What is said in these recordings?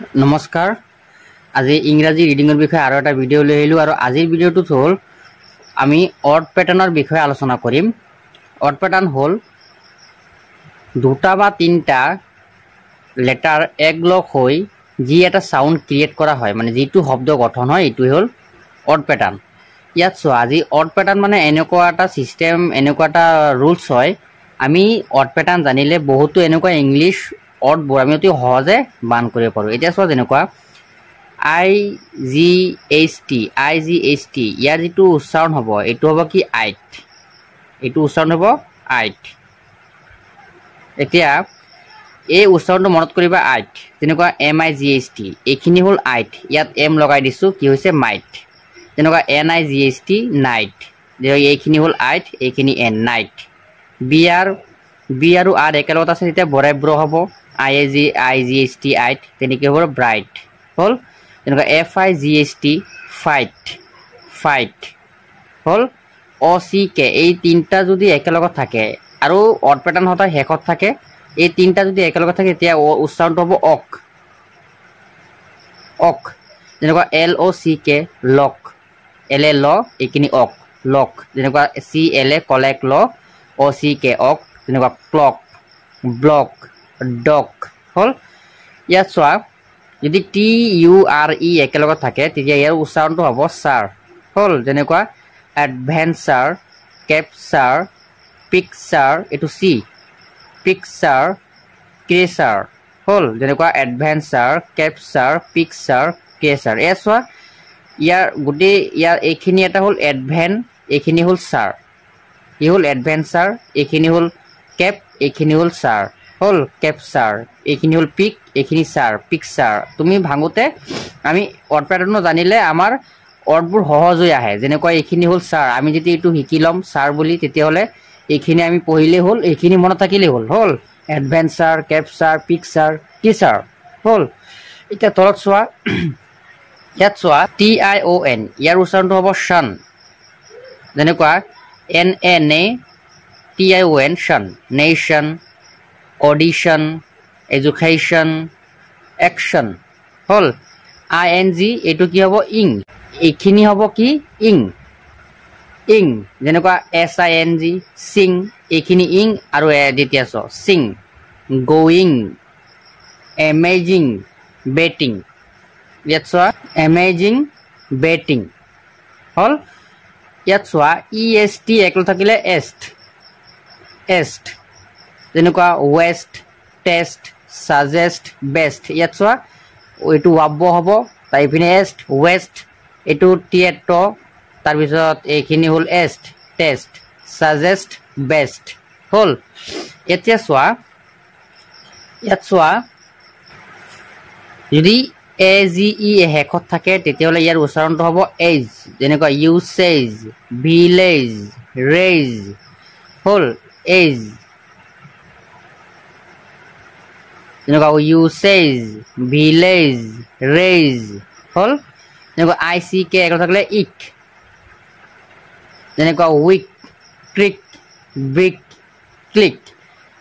नमस्कार আজি ইংৰাজী ৰিডিংৰ বিষয়ে আৰু এটা ভিডিও লৈ আহিলো আৰু আজিৰ ভিডিওটো হ'ল আমি অড প্যাটাৰ্নৰ বিষয়ে আলোচনা কৰিম। অড প্যাটাৰ্ন হ'ল দুটা বা তিনটা লেটাৰ একলগ হৈ যি এটা সাউন্ড ক্ৰিয়েট কৰা হয় মানে যেটো শব্দ গঠন হয় এটো হ'ল অড প্যাটাৰ্ন। ইয়াত চোৱা আজি অড প্যাটাৰ্ন মানে এনেকুৱা এটা সিস্টেম এনেকুৱা এটা ৰুলস হয় আমি অড প্যাটাৰ্ন জানিলে বহুতো এনেকুৱা ইংলিশ অড বোৰ আমি অতি সহজে বান কৰিব পাৰো। এতিয়া চোৱা যেনেকুৱা IGHT ইয়াৰ যেটো উচ্চাৰণ হ'ব এটো হ'ব কি আইট, এটো উচ্চাৰণ হ'ব আইট। এতিয়া এই উচ্চাৰণটো মনত কৰিবা আইট, যেনেকুৱা MIGHT এইখিনি হ'ল আইট, ইয়াত M লগাই দিছো কি হৈছে মাইট। যেনেকুৱা NIGHT নাইট, এইখিনি হ'ল আইট এইখিনি N নাইট। B আৰু R একেলগত আছে তেতিয়া বৰাই ব্ৰ হ'ব IGHT আইট, তেনেকৈ হ'ব ব্ৰাইট হ'ল। যেনেকুৱা FIGHT ফাইট, ফাইট হ'ল। OCK এই তিনটা যদি একেলগত থাকে আৰু অড প্যাটাৰ্ন হতা হেকত থাকে এই তিনটা যদি একেলগত থাকে তেতিয়া উচ্চাৰণটো হ'ব অক, অক। যেনেকুৱা LOCK লক, LA ল এইখিনি অক লক। যেনেকুৱা CLA কলেক ল OCK অক। যেনেকুৱা ক্লক ব্লক ডক হ'ল। ইয়াত চোৱা যদি TURE একেলগত থাকে তেতিয়া ইয়াৰ উচ্চাৰণটো হ'ব সাৰ হ'ল। যেনেকুৱা এডভেঞ্চাৰ কেপচাৰ পিকচাৰ এটো সি পিকচাৰ ক্ৰেচাৰ হ'ল। যেনেকুৱা এডভেঞ্চাৰ কেপচাৰ পিকচাৰ ক্ৰেচাৰ। এ চোৱা ইয়াৰ গুটি ইয়াৰ এইখিনি এটা হ'ল এডভেন এইখিনি হ'ল সাৰ, ই হ'ল এডভেঞ্চাৰ এইখিনি হ'ল কেপ এইখিনি হ'ল সাৰ হ'ল কেপচাৰ, এইখিনি হ'ল পিক এইখিনি সাৰ পিকচাৰ। তুমি ভাঙোতে আমি অড প্যাটাৰ্ন জানিলে আমাৰ অডবোৰ সহজ হৈ আহে। যেনেকুৱা এইখিনি হ'ল সাৰ, আমি যদি এটো শিকি লম সাৰ বুলি তেতিয়া হলে এইখিনি আমি পঢ়িলে হ'ল এইখিনি মনত থাকিলে হ'ল হ'ল এডভেঞ্চাৰ কেপচাৰ পিকচাৰ টিচাৰ হ'ল। এতিয়া তলত চোৱা ইয়াত চোৱা TION ইয়াৰ উচ্চাৰণটো হ'ব শান। যেনেকুৱা NATION শান নেশন অডিশন এডুকেশন অ্যাকশন হ'ল। ING এটো কি হ'ব ইং, এইখিনি হ'ব কি ইং ইং। যেনেকুৱা SING সিং এইখিনি ইং আৰু দ্বিতীয় চ সিং। গোয়িং এমেজিং বেটিং, ইয়াত চোৱা এমেজিং বেটিং হ'ল। ইয়াত চোৱা EST একল থাকিলে এষ্ট এষ্ট। যেনেকুৱা ওয়েস্ট টেস্ট সাজেস্ট বেস্ট। ইয়াত চোৱা এইটো ওয়াব হ'ব তাই পিনে এষ্ট ওয়েস্ট এইটো টিয়েট তাৰপিছত এইখিনি হ'ল এষ্ট টেস্ট সাজেস্ট বেস্ট হ'ল। এতিয়া চোৱা ইয়াত চোৱা যদি AGE হেকত থাকে তেতিয়াহ'লে ইয়াৰ উচ্চাৰণটো হ'ব এজ। যেনেকুৱা ইউছেজ ভিলেজ ৰেজ হ'ল এজ। যেনেকুৱা ইউছেজ ভিলেজ ৰেজ হ'ল। যেনেকুৱা ICK একল থাকিলে ইক। যেনেকুৱা wick crick brick click.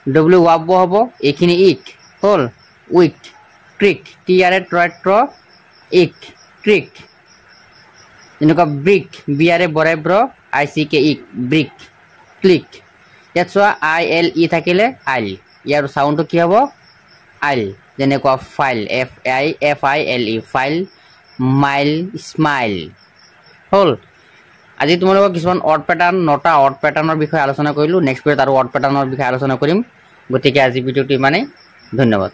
W ওয়াব হ'ব এইখিনি ইক হ'ল উইক ক্ৰিক। TRA ট্ৰ ইক ক্ৰিক। যেনেকুৱা ব্ৰিক BRA বৰাই ব্ৰ ICK ইক ব্ৰিক ক্লিক। ইয়াত চোৱা ILE থাকিলে আইল, ইয়াৰ সাউন্ডটো কি হ'ব আইল। যেনেকুৱা file FILE file mile smile হ'ল। আজি তোমালোকক কিছুমান অড প্যাটাৰ্ন 9টা অড প্যাটাৰ্নৰ বিষয়ে আলোচনা কৰিলো। নেক্সট ভিডিঅ'ত আৰু অড প্যাটাৰ্নৰ বিষয়ে আলোচনা কৰিম। গতিকে আজি ভিডিঅ'টো ইমানেই, ধন্যবাদ।